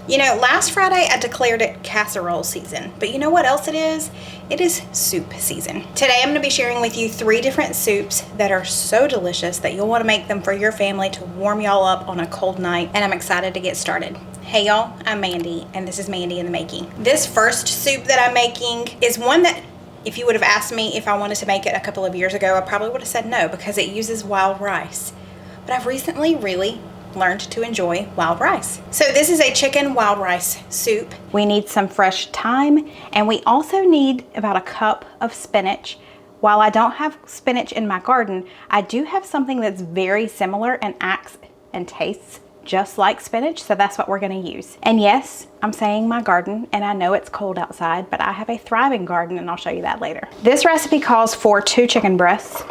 You know, last Friday I declared it casserole season, but you know what else it is? It is soup season. Today I'm going to be sharing with you 3 different soups that are so delicious that you'll want to make them for your family to warm y'all up on a cold night, and I'm excited to get started. Hey y'all, I'm Mandy, and this is Mandy in the Making. This first soup that I'm making is one that if you would have asked me if I wanted to make it a couple of years ago, I probably would have said no because it uses wild rice. But I've recently really learned to enjoy wild rice. So this is a chicken wild rice soup. We need some fresh thyme, and we also need about a cup of spinach. While I don't have spinach in my garden, I do have something that's very similar and acts and tastes just like spinach, so that's what we're going to use. And yes, I'm saying my garden, and I know it's cold outside, but I have a thriving garden, and I'll show you that later. This recipe calls for 2 chicken breasts,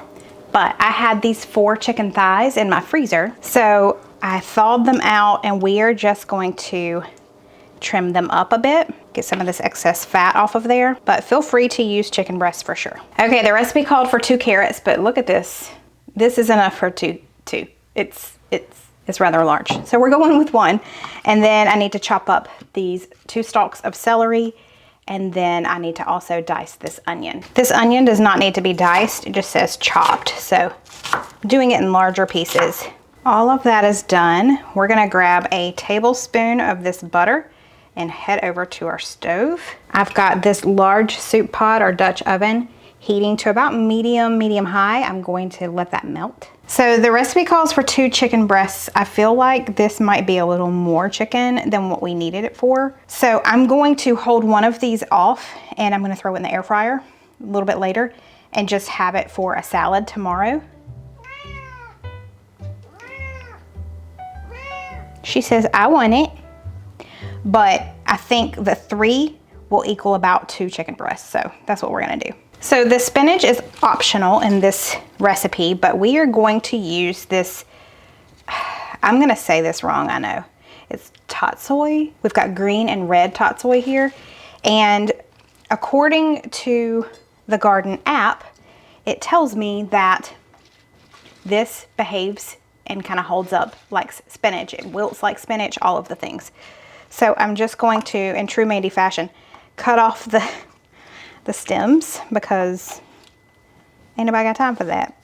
but I had these 4 chicken thighs in my freezer, so I thawed them out, and we are just going to trim them up a bit, get some of this excess fat off of there, but feel free to use chicken breasts for sure. Okay, the recipe called for 2 carrots, but look at this. This is enough for two. It's rather large. So we're going with 1. And then I need to chop up these 2 stalks of celery, and then I need to also dice this onion. This onion does not need to be diced, it just says chopped, so I'm doing it in larger pieces. All of that is done. We're gonna grab a tablespoon of this butter and head over to our stove. I've got this large soup pot or Dutch oven heating to about medium high. I'm going to let that melt. So the recipe calls for 2 chicken breasts. I feel like this might be a little more chicken than what we needed it for. So I'm going to hold one of these off, and I'm gonna throw it in the air fryer a little bit later and just have it for a salad tomorrow. She says, I want it, but I think the 3 will equal about 2 chicken breasts, so that's what we're gonna do. So the spinach is optional in this recipe, but we are going to use this, I'm gonna say this wrong, I know. It's tatsoi. We've got green and red tatsoi here, and according to the garden app, it tells me that this behaves and kind of holds up like spinach. It wilts like spinach, all of the things. So I'm just going to, in true Mandy fashion, cut off the stems because ain't nobody got time for that.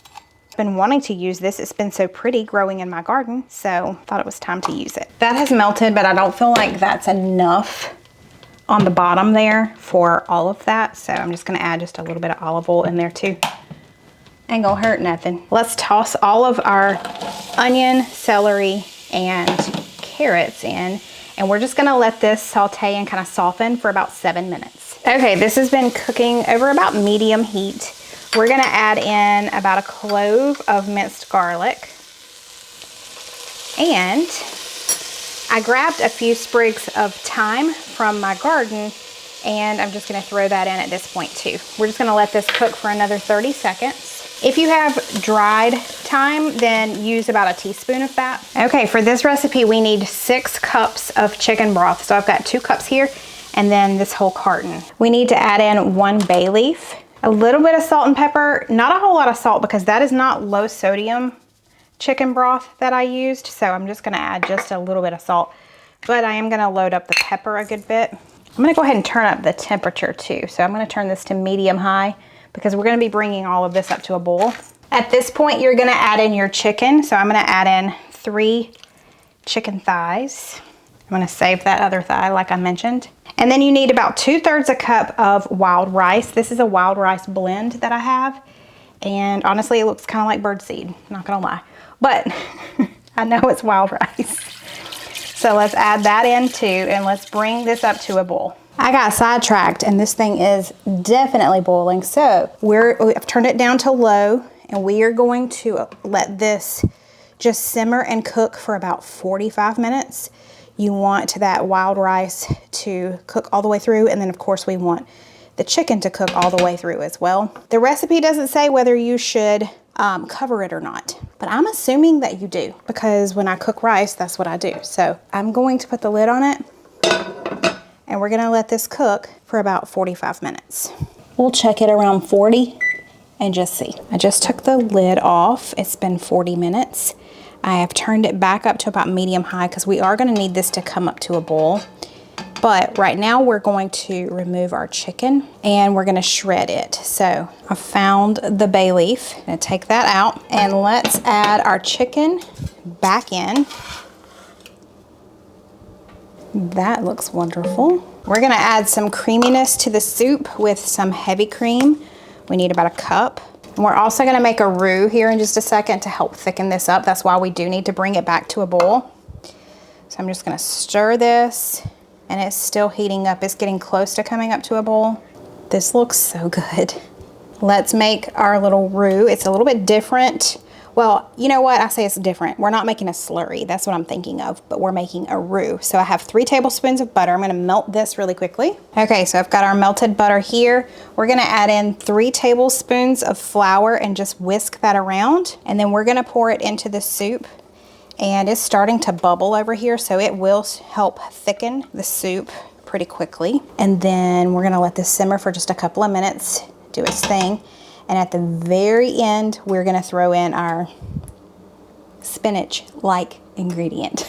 I've been wanting to use this. It's been so pretty growing in my garden, so thought it was time to use it. That has melted, but I don't feel like that's enough on the bottom there for all of that. So I'm just gonna add just a little bit of olive oil in there too. Ain't gonna hurt nothing. Let's toss all of our onion, celery, and carrots in, and we're just gonna let this saute and kind of soften for about 7 minutes. Okay, this has been cooking over about medium heat. We're gonna add in about a clove of minced garlic, and I grabbed a few sprigs of thyme from my garden, and I'm just gonna throw that in at this point too. We're just gonna let this cook for another 30 seconds. If you have dried thyme, then use about a teaspoon of that. Okay, for this recipe, we need 6 cups of chicken broth. So I've got 2 cups here, and then this whole carton. We need to add in 1 bay leaf, a little bit of salt and pepper, not a whole lot of salt because that is not low sodium chicken broth that I used. So I'm just gonna add just a little bit of salt, but I am gonna load up the pepper a good bit. I'm gonna go ahead and turn up the temperature too. So I'm gonna turn this to medium high because we're gonna be bringing all of this up to a boil. At this point, you're gonna add in your chicken. So I'm gonna add in 3 chicken thighs. I'm gonna save that other thigh like I mentioned. And then you need about 2/3 a cup of wild rice. This is a wild rice blend that I have. And honestly, it looks kind of like birdseed, not gonna lie. But I know it's wild rice. So let's add that in too, and let's bring this up to a boil. I got sidetracked, and this thing is definitely boiling. So I've turned it down to low, and we are going to let this just simmer and cook for about 45 minutes. You want that wild rice to cook all the way through, and then of course we want the chicken to cook all the way through as well. The recipe doesn't say whether you should cover it or not, but I'm assuming that you do because when I cook rice, that's what I do. So I'm going to put the lid on it, and we're gonna let this cook for about 45 minutes. We'll check it around 40 and just see. I just took the lid off. It's been 40 minutes. I have turned it back up to about medium high because we are gonna need this to come up to a boil. But right now we're going to remove our chicken and we're gonna shred it. So I found the bay leaf. I'm gonna take that out and let's add our chicken back in. That looks wonderful. We're gonna add some creaminess to the soup with some heavy cream. We need about a cup. And we're also gonna make a roux here in just a second to help thicken this up. That's why we do need to bring it back to a boil. So I'm just gonna stir this, and it's still heating up. It's getting close to coming up to a boil. This looks so good. Let's make our little roux. It's a little bit different. Well, you know what? I say it's different. We're not making a slurry. That's what I'm thinking of, but we're making a roux. So I have 3 tablespoons of butter. I'm gonna melt this really quickly. Okay, so I've got our melted butter here. We're gonna add in 3 tablespoons of flour and just whisk that around. And then we're gonna pour it into the soup. And it's starting to bubble over here, so it will help thicken the soup pretty quickly. And then we're gonna let this simmer for just a couple of minutes, do its thing. And at the very end, we're gonna throw in our spinach-like ingredient.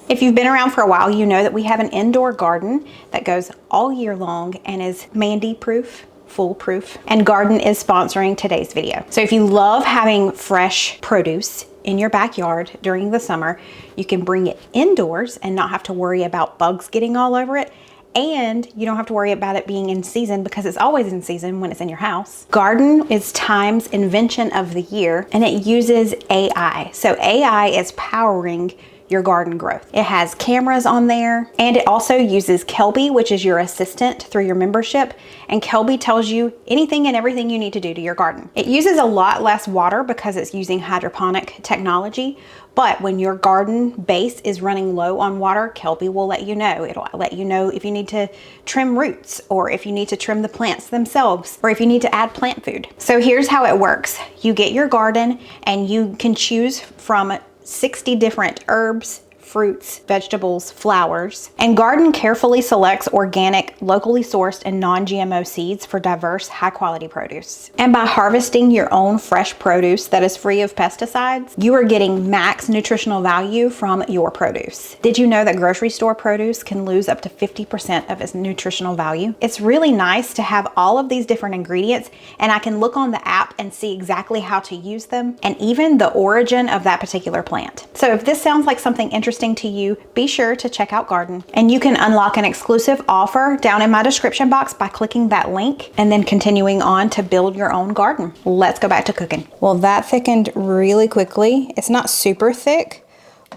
If you've been around for a while, you know that we have an indoor garden that goes all year long and is Mandy-proof, foolproof, and Garden is sponsoring today's video. So if you love having fresh produce in your backyard during the summer, you can bring it indoors and not have to worry about bugs getting all over it. And you don't have to worry about it being in season because it's always in season when it's in your house. Garden is Time's invention of the year, and it uses AI. So AI is powering your garden growth. It has cameras on there, and it also uses Kelby, which is your assistant through your membership. And Kelby tells you anything and everything you need to do to your garden. It uses a lot less water because it's using hydroponic technology. But when your garden base is running low on water, Kelby will let you know. It'll let you know if you need to trim roots, or if you need to trim the plants themselves, or if you need to add plant food. So here's how it works. You get your garden and you can choose from 60 different herbs, fruits, vegetables, flowers, and Garden carefully selects organic, locally sourced, and non-GMO seeds for diverse, high-quality produce. And by harvesting your own fresh produce that is free of pesticides, you are getting max nutritional value from your produce. Did you know that grocery store produce can lose up to 50% of its nutritional value? It's really nice to have all of these different ingredients, and I can look on the app and see exactly how to use them, and even the origin of that particular plant. So if this sounds like something interesting to you, be sure to check out Garden. And you can unlock an exclusive offer down in my description box by clicking that link and then continuing on to build your own garden. Let's go back to cooking. Well, that thickened really quickly. It's not super thick,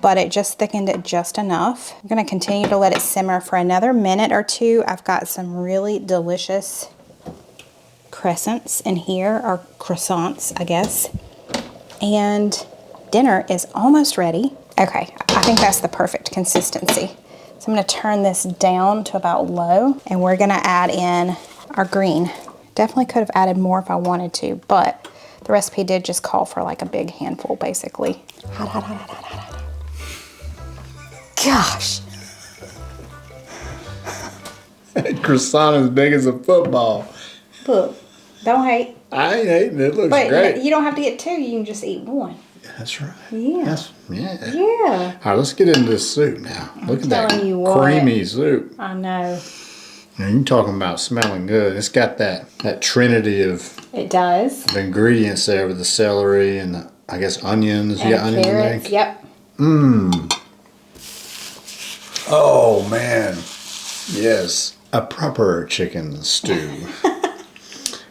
but it just thickened it just enough. I'm gonna continue to let it simmer for another minute or two. I've got some really delicious crescents in here, or croissants, I guess. And dinner is almost ready. Okay, I think that's the perfect consistency. So I'm gonna turn this down to about low, and we're gonna add in our green. Definitely could have added more if I wanted to, but the recipe did just call for like a big handful, basically. Hot, hot, hot, hot, hot, hot. Gosh. That croissant as big as a football. Look, don't hate. I ain't hating it. It looks But great. you don't have to get 2, you can just eat 1. That's right. Yeah. Yeah. Yeah. All right, let's get into this soup now. Look at that telling you what. creamy soup. I know. Now, you're talking about smelling good. It's got that trinity of It does. ingredients there with the celery and the, I guess, onions. You got onions in there? Carrots, yep. Oh, man. Yes. A proper chicken stew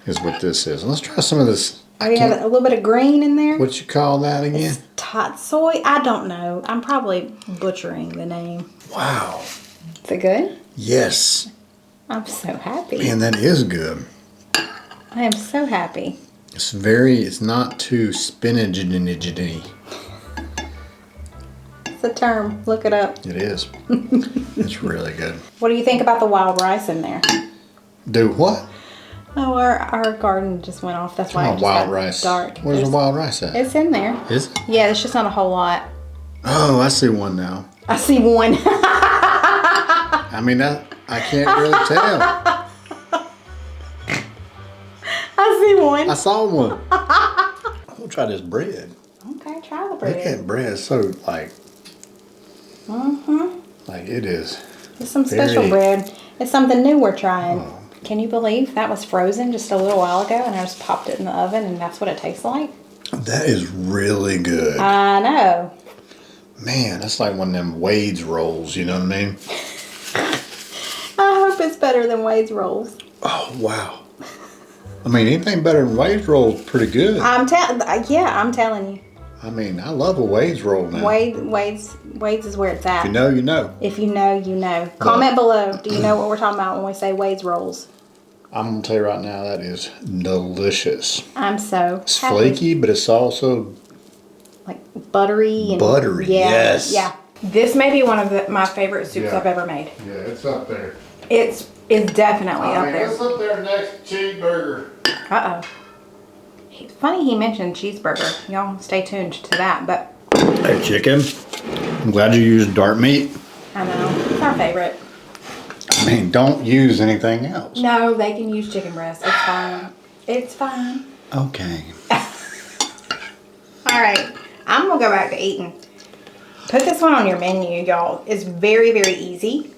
is what this is. Let's try some of this. We have a little bit of green in there. What you call that again? Tatsoi? I don't know. I'm probably butchering the name. Wow. Is it good? Yes. I'm so happy. Man, that is good. I am so happy. It's not too spinach-y. It's a term. Look it up. It is. It's really good. What do you think about the wild rice in there? Do what? Oh, our garden just went off. That's why it just wild got rice. dark. Where's the wild rice at? It's in there. Is it? Yeah, there's just not a whole lot. Oh, I see one now. I see one. I mean, I can't really tell. I see one. I saw one. I'm gonna try this bread. Okay, try the Look at bread. that bread. So like it is. It's some special bread. It's something new we're trying. Oh. Can you believe that was frozen just a little while ago and I just popped it in the oven and that's what it tastes like? That is really good. I know. Man, that's like one of them Wade's rolls, you know what I mean? I hope it's better than Wade's rolls. Oh, wow. I mean, anything better than Wade's roll is pretty good. I'm telling you. I mean, I love a Wade's roll now. Wade's is where it's at. If you know, you know. If you know, you know. Comment below. Do you know what we're talking about when we say Wade's rolls? I'm going to tell you right now, that is delicious. I'm so It's happy. flaky, but it's also... like buttery. Buttery, yes. Yeah. This may be one of my favorite soups I've ever made. Yeah, it's up there. It's definitely up there. It's up there next to Cheeseburger. Uh-oh. It's funny he mentioned Cheeseburger. Y'all stay tuned to that, but... Hey, chicken. I'm glad you used dark meat. I know. It's our favorite. I mean, don't use anything else. No, they can use chicken breast. It's fine. It's fine. Okay. All right. I'm going to go back to eating. Put this one on your menu, y'all. It's very, very easy.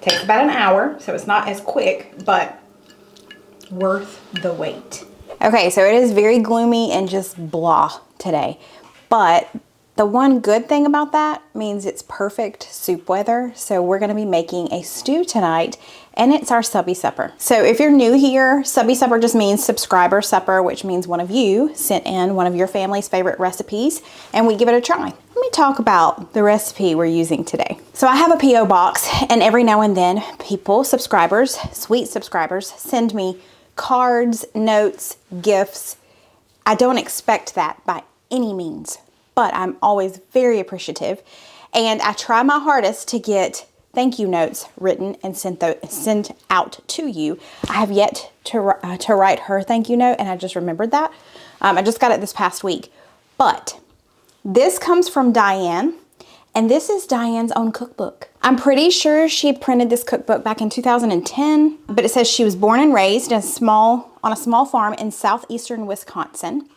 Takes about an hour, so it's not as quick, but worth the wait. Okay, so it is very gloomy and just blah today. But the one good thing about that means it's perfect soup weather. So we're going to be making a stew tonight, and it's our Subbie supper. So if you're new here, Subbie supper just means subscriber supper, which means one of you sent in one of your family's favorite recipes, and we give it a try. Let me talk about the recipe we're using today. So I have a P.O. box, and every now and then people, subscribers, sweet subscribers, send me cards, notes, gifts. I don't expect that by any means, but I'm always very appreciative, and I try my hardest to get thank you notes written and sent out to you. I have yet to write her thank you note, and I just remembered that. I just got it this past week, but this comes from Diane, and this is Diane's own cookbook. I'm pretty sure she printed this cookbook back in 2010, but it says she was born and raised on a small farm in southeastern Wisconsin.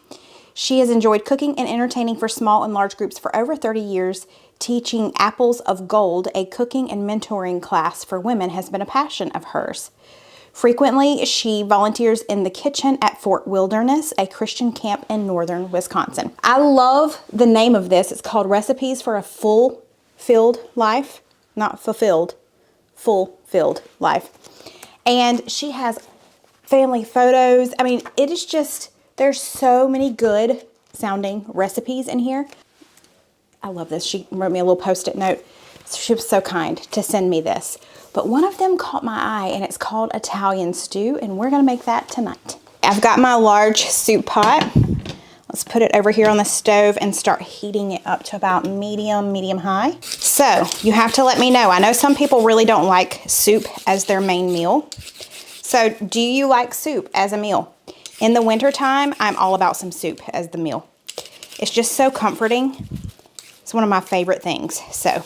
She has enjoyed cooking and entertaining for small and large groups for over 30 years. Teaching Apples of Gold, a cooking and mentoring class for women, has been a passion of hers. Frequently, she volunteers in the kitchen at Fort Wilderness, a Christian camp in northern Wisconsin. I love the name of this. It's called Recipes for a Fulfilled Life. Not fulfilled, fulfilled life. And she has family photos. I mean, it is just, there's so many good sounding recipes in here. I love this. She wrote me a little post-it note. She was so kind to send me this. But one of them caught my eye, and it's called Italian stew, and we're gonna make that tonight. I've got my large soup pot. Let's put it over here on the stove and start heating it up to about medium high. So you have to let me know. I know some people really don't like soup as their main meal. So do you like soup as a meal? In the wintertime, I'm all about some soup as the meal. It's just so comforting. It's one of my favorite things. So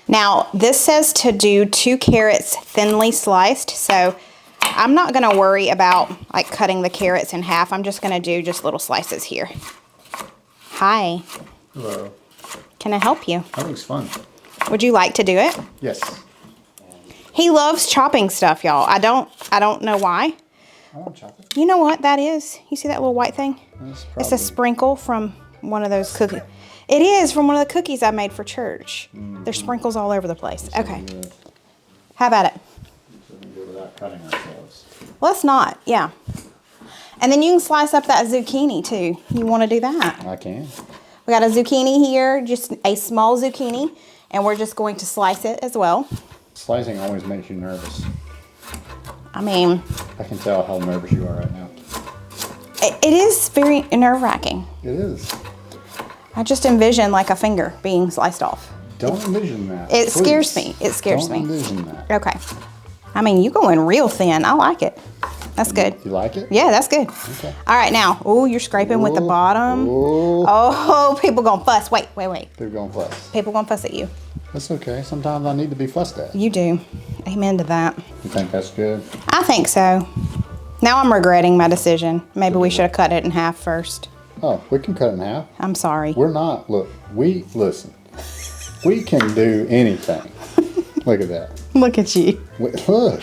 now this says to do 2 carrots thinly sliced. So I'm not going to worry about like cutting the carrots in half. I'm just going to do just little slices here. Hi. Hello. Can I help you? That looks fun. Would you like to do it? Yes. He loves chopping stuff, y'all. I don't know why. I want to chop it. You know what that is? You see that little white thing? It's a sprinkle from one of those cookies. It is from one of the cookies I made for church. There's sprinkles all over the place. Okay. How about it? Without cutting ourselves. Let's not. Yeah. And then you can slice up that zucchini too. You want to do that? I can. We got a zucchini here, just a small zucchini, and we're just going to slice it as well. Slicing always makes you nervous. I mean, I can tell how nervous you are right now. it is very nerve-wracking. It is. I just envision like a finger being sliced off. Don't envision that. It scares me. It scares me. Don't envision that. Okay. I mean, you going real thin. I like it. That's good. You like it? Yeah, that's good. Okay. All right, now. Oh, you're scraping with the bottom. Ooh. Oh, people gonna fuss. Wait. People gonna fuss. People gonna fuss at you. That's okay. Sometimes I need to be fussed at. You do. Amen to that. You think that's good? I think so. Now I'm regretting my decision. Maybe we should have cut it in half first. Oh, we can cut it in half. I'm sorry. We're not. Look, listen. We can do anything. Look at that. Look at you. Look.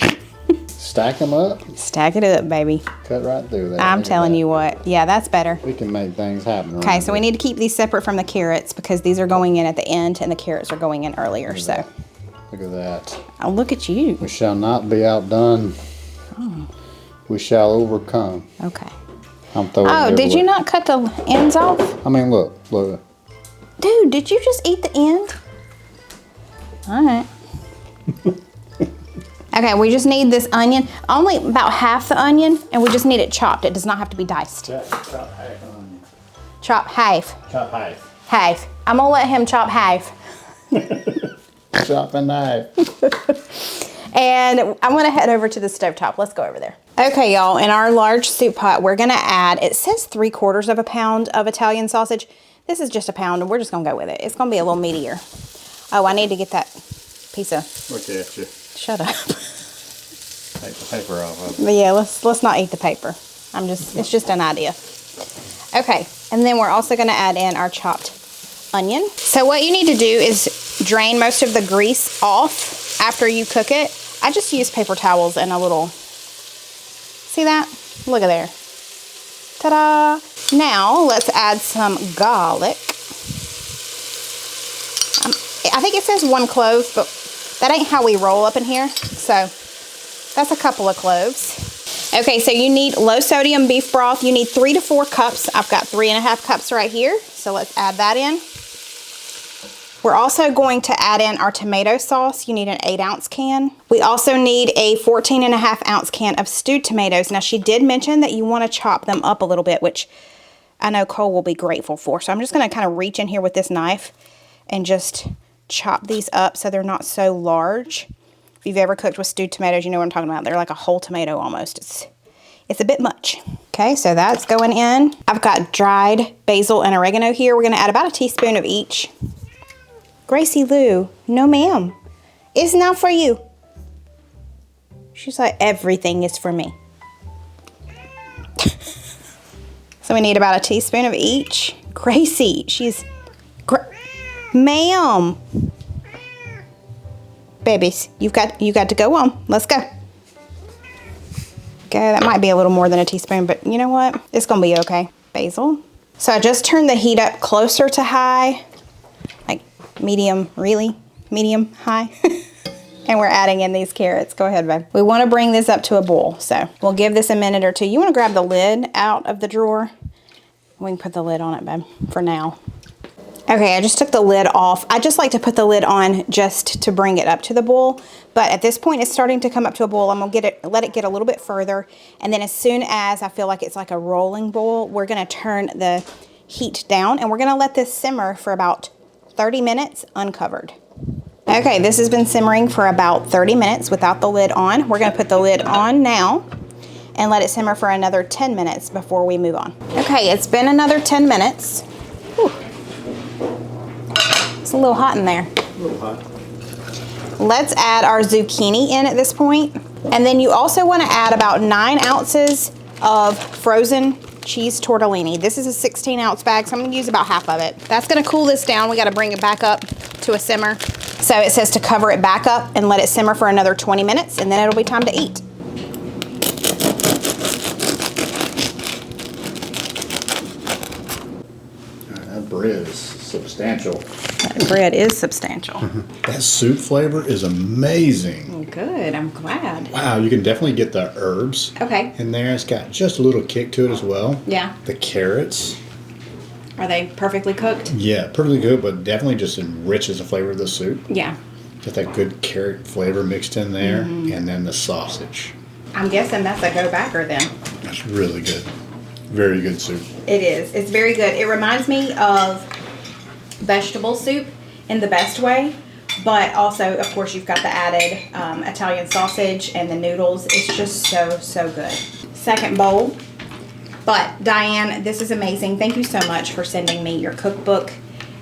Stack them up. Stack it up, baby. Cut right through that. I'm telling you what. Yeah, that's better. We can make things happen. Okay, so we need to keep these separate from the carrots because these are going in at the end and the carrots are going in earlier. So. Look at that. Oh, look at you. We shall not be outdone. Oh. We shall overcome. Okay. I'm throwing it Oh, did you everywhere. not cut the ends off? I mean, look. Dude, did you just eat the end? All right. Okay, we just need this onion. Only about half the onion, and we just need it chopped. It does not have to be diced. Chop half onion. Chop half. Chop half. Half. I'm gonna let him chop half. Chop a knife. And I'm gonna head over to the stovetop. Let's go over there. Okay, y'all, in our large soup pot, we're gonna add, it says 3/4 of a pound of Italian sausage. This is just a pound, and we're just gonna go with it. It's gonna be a little meatier. Oh, I need to get that piece of... Look at you. Shut up. Take the paper off of it. But yeah, let's not eat the paper. It's just an idea. Okay, and then we're also gonna add in our chopped onion. So what you need to do is drain most of the grease off after you cook it. I just use paper towels and a little, see that? Look at there. Ta-da! Now let's add some garlic. I think it says 1 clove, but that ain't how we roll up in here. So that's a couple of cloves. Okay, so you need low sodium beef broth. You need 3 to 4 cups. I've got 3.5 cups right here. So let's add that in. We're also going to add in our tomato sauce. You need an 8-ounce can. We also need a 14.5-ounce can of stewed tomatoes. Now, she did mention that you want to chop them up a little bit, which I know Cole will be grateful for. So I'm just going to kind of reach in here with this knife and just chop these up so they're not so large. If you've ever cooked with stewed tomatoes, you know what I'm talking about. They're like a whole tomato almost. It's a bit much. Okay, so that's going in. I've got dried basil and oregano here. We're going to add about a teaspoon of each. Gracie Lou, no ma'am. It's not for you. She's like, everything is for me. So we need about a teaspoon of each. Gracie, ma'am. Babies, you got to go on. Let's go. Okay, that might be a little more than a teaspoon, but you know what? It's gonna be okay. Basil. So I just turned the heat up closer to high. Like medium, really? Medium, high. And we're adding in these carrots. Go ahead, babe. We want to bring this up to a boil, so we'll give this a minute or two. You want to grab the lid out of the drawer? We can put the lid on it, babe, for now. Okay, I just took the lid off. I just like to put the lid on just to bring it up to the boil. But at this point, it's starting to come up to a boil. I'm gonna let it get a little bit further. And then as soon as I feel like it's like a rolling boil, we're gonna turn the heat down and we're gonna let this simmer for about 30 minutes uncovered. Okay, this has been simmering for about 30 minutes without the lid on. We're gonna put the lid on now and let it simmer for another 10 minutes before we move on. Okay, it's been another 10 minutes. Whew. It's a little hot in there. A little hot. Let's add our zucchini in at this point. And then you also want to add about 9 ounces of frozen cheese tortellini. This is a 16-ounce bag, so I'm going to use about half of it. That's going to cool this down. We got to bring it back up to a simmer. So it says to cover it back up and let it simmer for another 20 minutes, and then it'll be time to eat. That bread is substantial. That bread is substantial. That soup flavor is amazing. Good, I'm glad. Wow, you can definitely get the herbs Okay. in there. It's got just a little kick to it as well. Yeah. The carrots. Are they perfectly cooked? Yeah, perfectly good, but definitely just enriches the flavor of the soup. Yeah. Got that good carrot flavor mixed in there, and then the sausage. I'm guessing that's a go-backer then. That's really good. Very good soup. It is. It's very good. It reminds me of vegetable soup in the best way, but also, of course, you've got the added Italian sausage and the noodles. It's just so good. Second bowl. But Diane, this is amazing. Thank you so much for sending me your cookbook.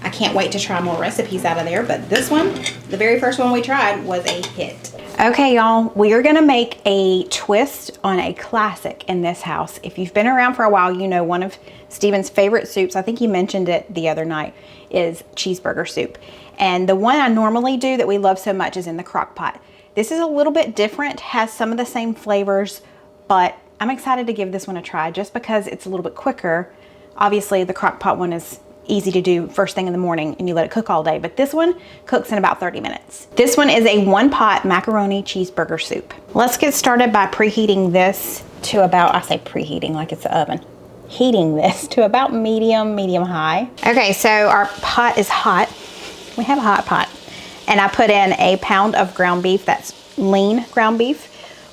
I can't wait to try more recipes out of there, but this one, the very first one we tried, was a hit. Okay, y'all, we are gonna make a twist on a classic in this house. If you've been around for a while, you know one of Stephen's favorite soups, I think he mentioned it the other night, is cheeseburger soup. And the one I normally do that we love so much is in the crock pot. This is a little bit different, has some of the same flavors, but I'm excited to give this one a try just because it's a little bit quicker. Obviously the crock pot one is easy to do first thing in the morning and you let it cook all day, but this one cooks in about 30 minutes. This one is a 1-pot macaroni cheeseburger soup. Let's get started by preheating this to about, I say preheating like it's the oven, heating this to about medium high. Okay, so our pot is hot. We have a hot pot. And I put in a pound of ground beef, that's lean ground beef.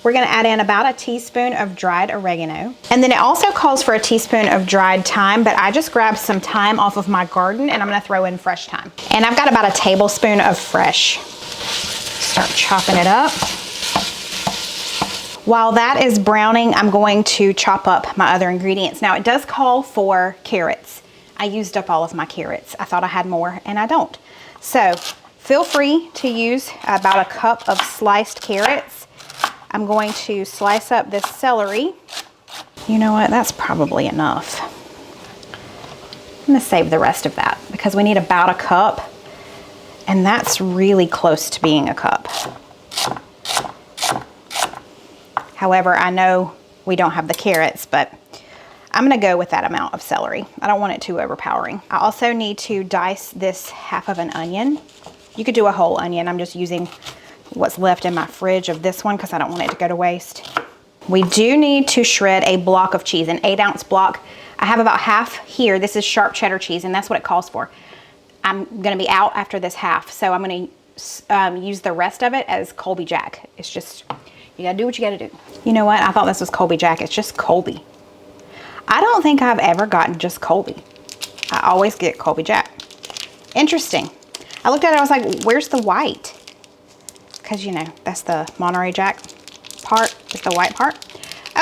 We're gonna add in about a teaspoon of dried oregano. And then it also calls for a teaspoon of dried thyme, but I just grabbed some thyme off of my garden and I'm gonna throw in fresh thyme. And I've got about a tablespoon of fresh. Start chopping it up. While that is browning, I'm going to chop up my other ingredients. Now it does call for carrots. I used up all of my carrots. I thought I had more and I don't. So feel free to use about a cup of sliced carrots. I'm going to slice up this celery. You know what, that's probably enough. I'm gonna save the rest of that because we need about a cup and that's really close to being a cup. However, I know we don't have the carrots, but I'm gonna go with that amount of celery. I don't want it too overpowering. I also need to dice this half of an onion. You could do a whole onion. I'm just using what's left in my fridge of this one because I don't want it to go to waste. We do need to shred a block of cheese, an 8-ounce block. I have about half here. This is sharp cheddar cheese and that's what it calls for. I'm gonna be out after this half, so I'm gonna use the rest of it as Colby Jack. It's just, you gotta do what you gotta do. You know what, I thought this was Colby Jack. It's just Colby. I don't think I've ever gotten just Colby. I always get Colby Jack. Interesting. I looked at it, I was like, where's the white? Because, you know, that's the Monterey Jack part, just the white part.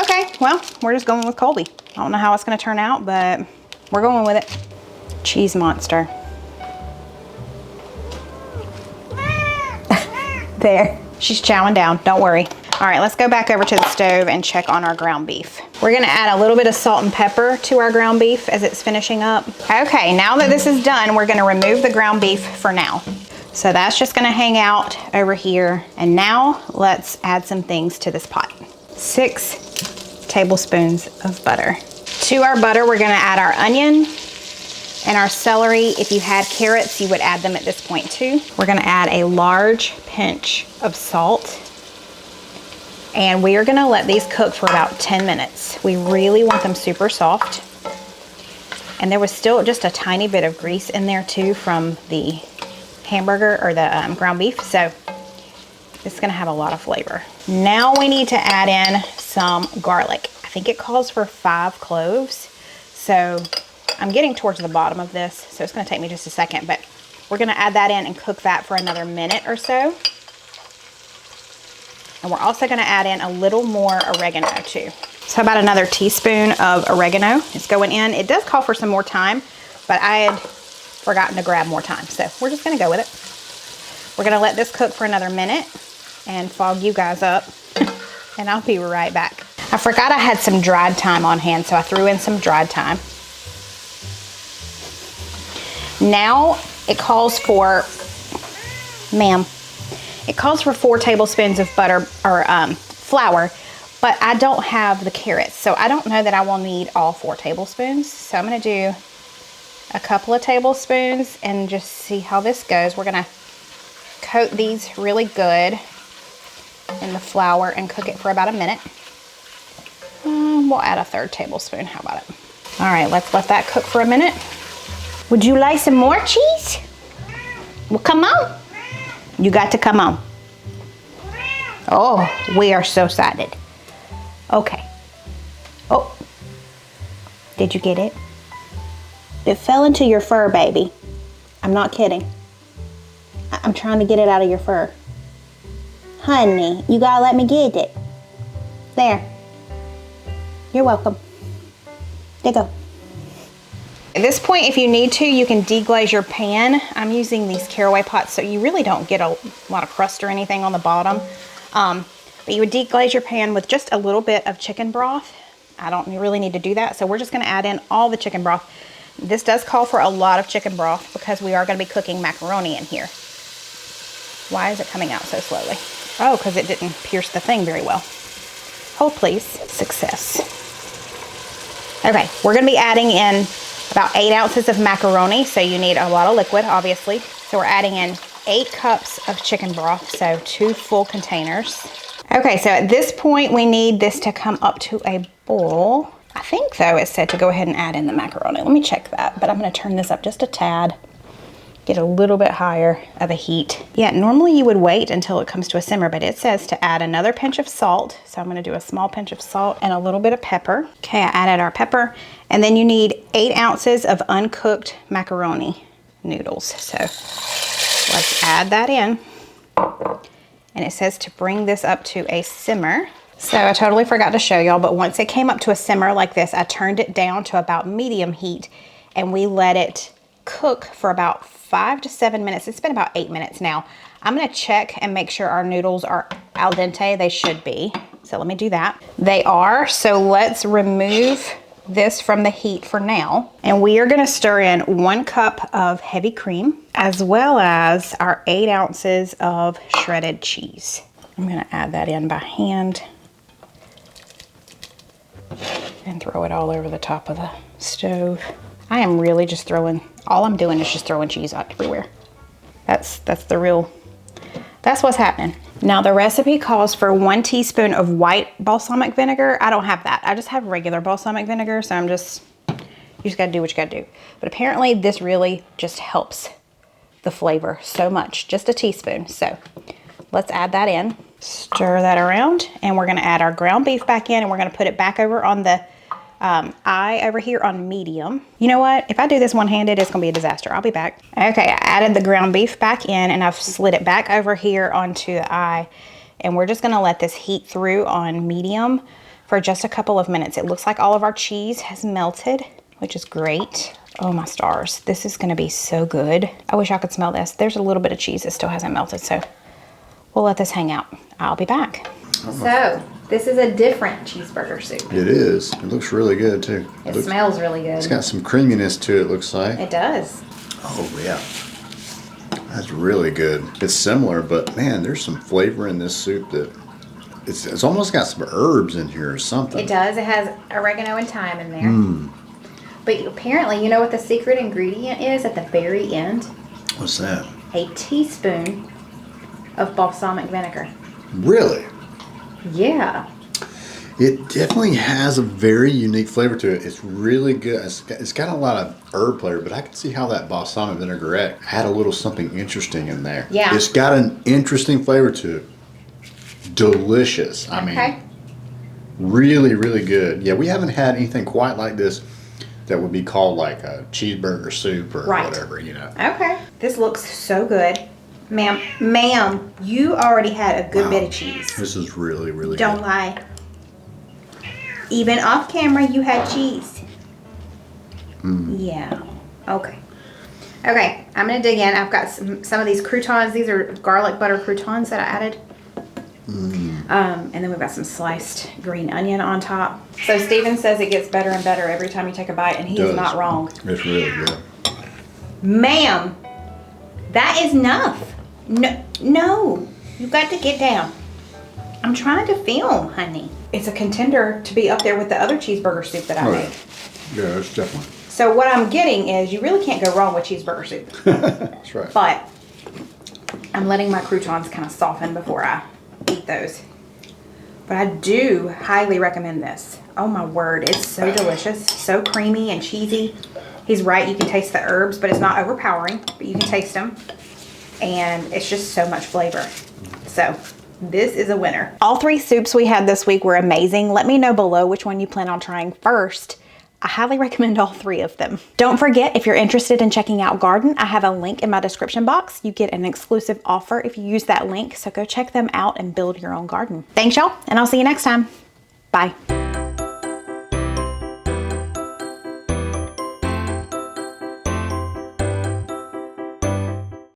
Okay, well, we're just going with Colby. I don't know how it's going to turn out, but we're going with it. Cheese monster. There, she's chowing down, don't worry. All right, let's go back over to the stove and check on our ground beef. We're gonna add a little bit of salt and pepper to our ground beef as it's finishing up. Okay, now that this is done, we're gonna remove the ground beef for now. So that's just gonna hang out over here. And now let's add some things to this pot. 6 tablespoons of butter. To our butter, we're gonna add our onion and our celery. If you had carrots, you would add them at this point too. We're gonna add a large pinch of salt. And we are gonna let these cook for about 10 minutes. We really want them super soft. And there was still just a tiny bit of grease in there too from the hamburger or the ground beef. So it's gonna have a lot of flavor. Now we need to add in some garlic. I think it calls for 5 cloves. So I'm getting towards the bottom of this, so it's gonna take me just a second, but we're gonna add that in and cook that for another minute or so. And we're also gonna add in a little more oregano too. So about another teaspoon of oregano is going in. It does call for some more time, but I had forgotten to grab more time. So we're just gonna go with it. We're gonna let this cook for another minute and fog you guys up, and I'll be right back. I forgot I had some dried thyme on hand, so I threw in some dried thyme. Now it calls for, ma'am, it calls for 4 tablespoons of butter or flour, but I don't have the carrots, so I don't know that I will need all 4 tablespoons. So I'm gonna do a couple of tablespoons and just see how this goes. We're gonna coat these really good in the flour and cook it for about a minute. We'll add a 3rd tablespoon, how about it? All right, let's let that cook for a minute. Would you like some more cheese? Well, come on. You got to come on. Oh, we are so excited. Okay. Oh, did you get it? It fell into your fur, baby. I'm not kidding. I'm trying to get it out of your fur. Honey, you gotta let me get it. There. You're welcome. There you go. At this point, if you need to, you can deglaze your pan. I'm using these caraway pots, so you really don't get a lot of crust or anything on the bottom. But you would deglaze your pan with just a little bit of chicken broth. I don't really need to do that, so we're just gonna add in all the chicken broth. This does call for a lot of chicken broth because we are going to be cooking macaroni in here. Why is it coming out so slowly? Oh, because it didn't pierce the thing very well. Hold please. Success. Okay, we're going to be adding in about 8 ounces of macaroni, so you need a lot of liquid, obviously. So we're adding in 8 cups of chicken broth, so 2 full containers. Okay, so at this point, we need this to come up to a boil. I think, though, it said to go ahead and add in the macaroni. Let me check that, but I'm going to turn this up just a tad. Get a little bit higher of a heat. Yeah, normally you would wait until it comes to a simmer, but it says to add another pinch of salt. So I'm going to do a small pinch of salt and a little bit of pepper. Okay, I added our pepper. And then you need 8 ounces of uncooked macaroni noodles. So let's add that in. And it says to bring this up to a simmer. So I totally forgot to show y'all, but once it came up to a simmer like this, I turned it down to about medium heat and we let it cook for about 5 to 7 minutes. It's been about 8 minutes now. I'm gonna check and make sure our noodles are al dente. They should be. So let me do that. They are, so let's remove this from the heat for now. And we are gonna stir in 1 cup of heavy cream as well as our 8 ounces of shredded cheese. I'm gonna add that in by hand and throw it all over the top of the stove. I am really just throwing, all I'm doing is just throwing cheese out everywhere. That's what's happening. Now the recipe calls for 1 teaspoon of white balsamic vinegar. I don't have that. I just have regular balsamic vinegar, so you just gotta do what you gotta do. But apparently this really just helps the flavor so much, just a teaspoon. So let's add that in, stir that around, and we're gonna add our ground beef back in and we're gonna put it back over on the eye over here on medium. You know what? If I do this one-handed, it's gonna be a disaster. I'll be back. Okay, I added the ground beef back in and I've slid it back over here onto the eye. And we're just gonna let this heat through on medium for just a couple of minutes. It looks like all of our cheese has melted, which is great. Oh my stars, this is gonna be so good. I wish I could smell this. There's a little bit of cheese that still hasn't melted, so we'll let this hang out. I'll be back. So, this is a different cheeseburger soup. It is. It looks really good too. It smells really good. It's got some creaminess to it, looks like. It does. Oh yeah. That's really good. It's similar, but man, there's some flavor in this soup that it's almost got some herbs in here or something. It does. It has oregano and thyme in there. But apparently, you know what the secret ingredient is at the very end? What's that? A teaspoon of balsamic vinegar. Really? Yeah. It definitely has a very unique flavor to it. It's really good. It's got a lot of herb flavor, but I can see how that balsamic vinaigrette had a little something interesting in there. Yeah. It's got an interesting flavor to it. Delicious. I mean, really, really good. Yeah, we haven't had anything quite like this that would be called like a cheeseburger soup or whatever, you know. Okay. This looks so good. Ma'am, you already had a good bit of cheese. This is really, really Don't good. lie. Even off camera, you had cheese. Yeah. Okay. Okay, I'm gonna dig in. I've got some of these croutons. These are garlic butter croutons that I added. And then we've got some sliced green onion on top. So Steven says it gets better and better every time you take a bite, and he is not wrong. It's really good. Ma'am, that is enough. No, you got to get down. I'm trying to film, honey. It's a contender to be up there with the other cheeseburger soup that I made. Yeah, it's definitely. So what I'm getting is you really can't go wrong with cheeseburger soup. That's right. But I'm letting my croutons kind of soften before I eat those. But I do highly recommend this. Oh my word, it's so delicious, so creamy and cheesy. He's right, you can taste the herbs, but it's not overpowering, but you can taste them. And it's just so much flavor. So this is a winner. All 3 soups we had this week were amazing. Let me know below which one you plan on trying first. I highly recommend all 3 of them. Don't forget, if you're interested in checking out Garden, I have a link in my description box. You get an exclusive offer if you use that link, so go check them out and build your own garden. Thanks y'all, and I'll see you next time. Bye.